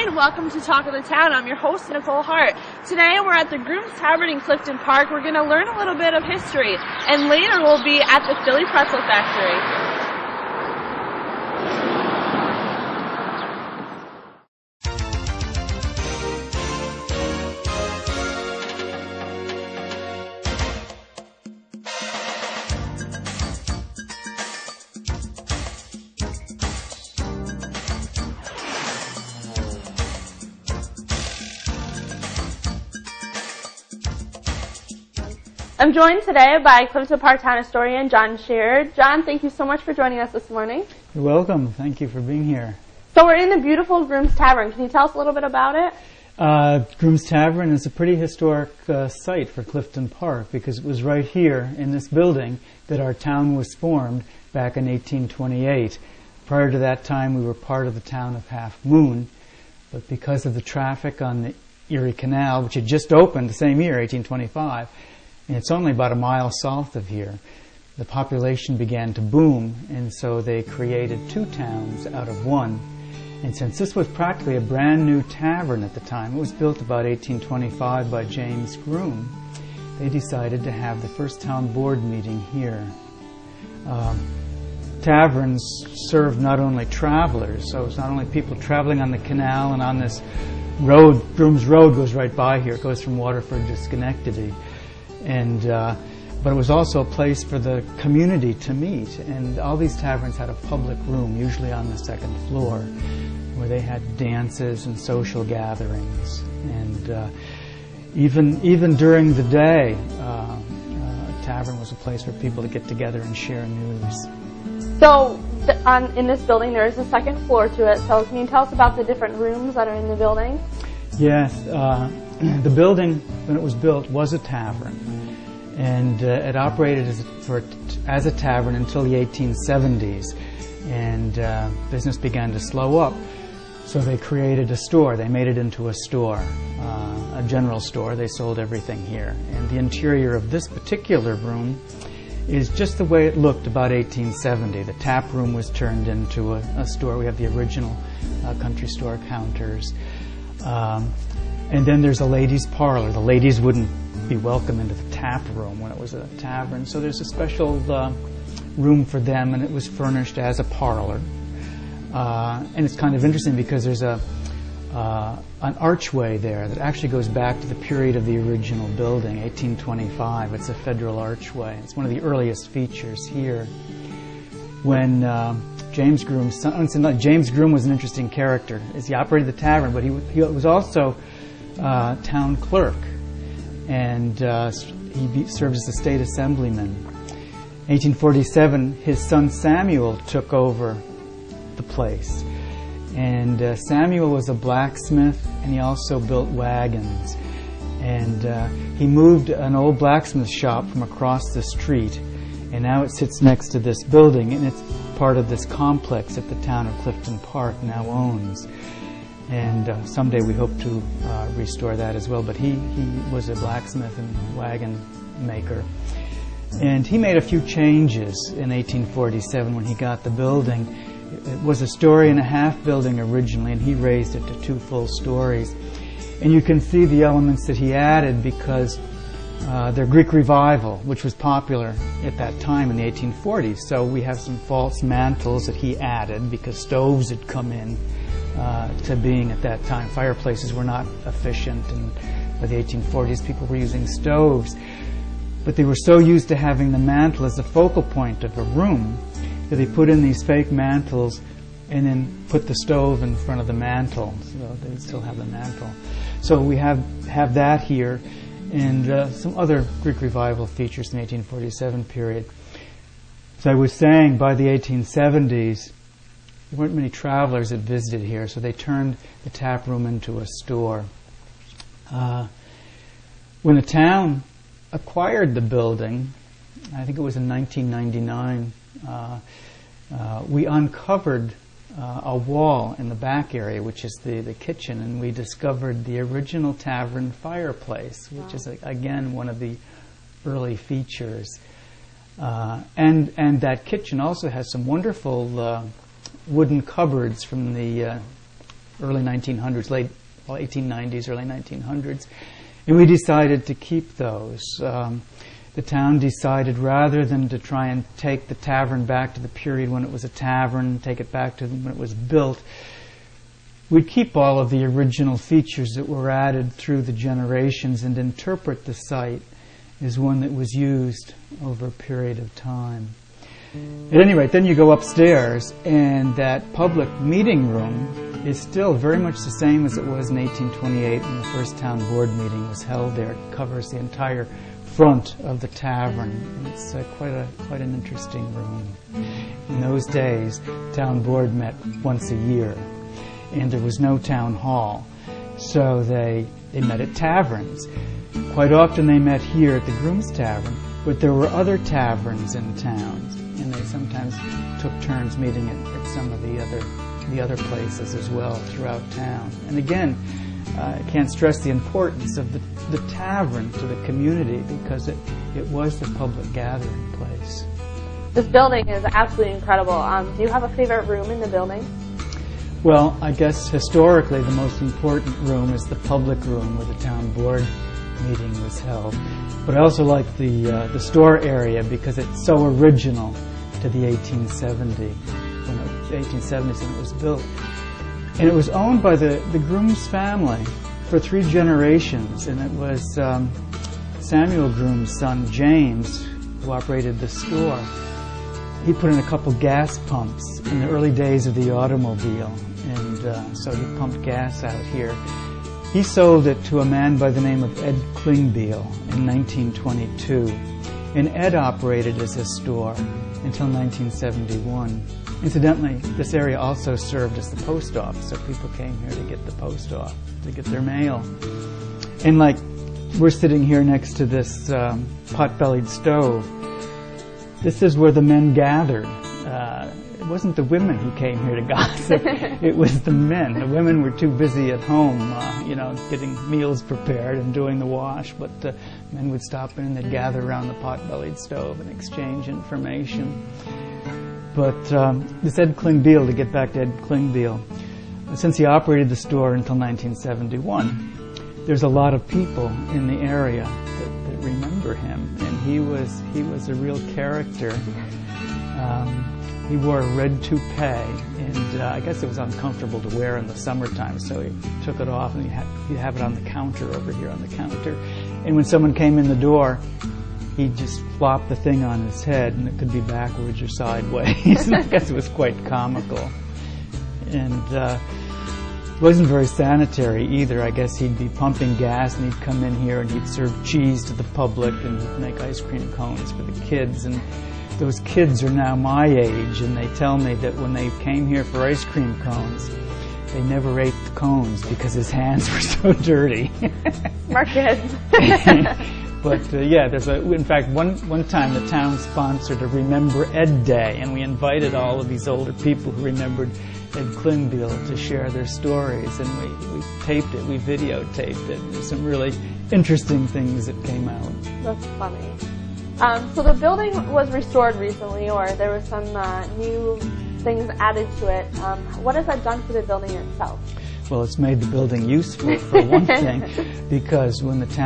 Hi, and welcome to Talk of the Town. I'm your host, Nicole Hart. Today we're at the Grooms Tavern in Clifton Park. We're going to learn a little bit of history, and later we'll be at the Philly Pretzel Factory. I'm joined today by Clifton Park Town historian John Shearer. John, thank you so much for joining us this morning. You're welcome. Thank you for being here. So we're in the beautiful Grooms Tavern. Can you tell us a little bit about it? Grooms Tavern is a pretty historic site for Clifton Park because it was right here in this building that our town was formed back in 1828. Prior to that time, we were part of the town of Half Moon, but because of the traffic on the Erie Canal, which had just opened the same year, 1825, and it's only about a mile south of here, the population began to boom, and so they created two towns out of one. And since this was practically a brand new tavern at the time, it was built about 1825 by James Groom, they decided to have the first town board meeting here. Taverns served not only travelers, so it's not only people traveling on the canal and on this road. Grooms Road goes right by here. It goes from Waterford to Schenectady. But it was also a place for the community to meet, and all these taverns had a public room, usually on the second floor, where they had dances and social gatherings. And even during the day, a tavern was a place for people to get together and share news. So in this building there is a second floor to it, so can you tell us about the different rooms that are in the building? Yes, the building, when it was built, was a tavern, and it operated as a tavern until the 1870s, and business began to slow up, so they created a store. They made it into a store, a general store. They sold everything here, and the interior of this particular room is just the way it looked about 1870. The tap room was turned into a store. We have the original country store counters. And then there's a ladies' parlor. The ladies wouldn't be welcome into the tap room when it was a tavern, so there's a special room for them, and it was furnished as a parlor. And it's kind of interesting because there's an archway there that actually goes back to the period of the original building, 1825. It's a federal archway. It's one of the earliest features here. When James Groom was an interesting character. He operated the tavern, but he was also town clerk, and he served as a state assemblyman. In 1847, his son Samuel took over the place, and Samuel was a blacksmith, and he also built wagons. And he moved an old blacksmith shop from across the street, and now it sits next to this building, and it's part of this complex that the town of Clifton Park now owns. And someday we hope to restore that as well. But he was a blacksmith and wagon maker. And he made a few changes in 1847 when he got the building. It was a story and a half building originally, and he raised it to 2 full stories. And you can see the elements that he added because they're Greek Revival, which was popular at that time in the 1840s. So we have some false mantles that he added because stoves had come in to being at that time. Fireplaces were not efficient, and by the 1840s people were using stoves. But they were so used to having the mantle as the focal point of a room that they put in these fake mantles and then put the stove in front of the mantle, so they would still have the mantle. So we have that here, and some other Greek Revival features in the 1847 period. As I was saying, by the 1870s, there weren't many travelers that visited here, so they turned the tap room into a store. When the town acquired the building, I think it was in 1999, we uncovered a wall in the back area, which is the kitchen, and we discovered the original tavern fireplace, which is, again, one of the early features. And that kitchen also has some wonderful wooden cupboards from the early 1900s, 1890s, early 1900s. And we decided to keep those. The town decided, rather than to try and take the tavern back to the period when it was a tavern, take it back to when it was built, we'd keep all of the original features that were added through the generations and interpret the site as one that was used over a period of time. At any rate, then you go upstairs, and that public meeting room is still very much the same as it was in 1828 when the first town board meeting was held there. It covers the entire front of the tavern. And it's quite an interesting room. In those days, town board met once a year, and there was no town hall, so they met at taverns. Quite often they met here at the Groom's Tavern, but there were other taverns in towns, and they sometimes took turns meeting at some of the other places as well throughout town. And again, I can't stress the importance of the tavern to the community, because it was the public gathering place. This building is absolutely incredible. Do you have a favorite room in the building? Well, I guess historically the most important room is the public room where the town board meeting was held. But I also like the store area, because it's so original to the 1870s when it was built. And it was owned by the Groom's family for 3 generations, and it was Samuel Groom's son, James, who operated the store. He put in a couple gas pumps in the early days of the automobile, and so he pumped gas out here. He sold it to a man by the name of Ed Klingbeil in 1922, and Ed operated as a store until 1971. Incidentally, this area also served as the post office, so people came here to get the post office, to get their mail. And like, we're sitting here next to this pot-bellied stove. This is where the men gathered. It wasn't the women who came here to gossip. It was the men. The women were too busy at home, getting meals prepared and doing the wash. But the men would stop in and they'd gather around the pot-bellied stove and exchange information. But this Ed Klingbeil, to get back to Ed Klingbeil, since he operated the store until 1971, there's a lot of people in the area that remember him, and he was a real character. He wore a red toupee, and I guess it was uncomfortable to wear in the summertime, so he took it off, and he'd have it on the counter over here on the counter. And when someone came in the door, he'd just flop the thing on his head, and it could be backwards or sideways. And I guess it was quite comical. And it wasn't very sanitary either. I guess he'd be pumping gas, and he'd come in here and he'd serve cheese to the public, and he'd make ice cream cones for the kids. And those kids are now my age, and they tell me that when they came here for ice cream cones, they never ate the cones because his hands were so dirty. Smart kids. But yeah, in fact, one time the town sponsored a Remember Ed Day, and we invited all of these older people who remembered Ed Klingbeil to share their stories, and we taped it, we videotaped it. There's some really interesting things that came out. That's funny. So the building was restored recently, or there were some new things added to it. What has that done for the building itself? Well, it's made the building useful, for one thing, because when the town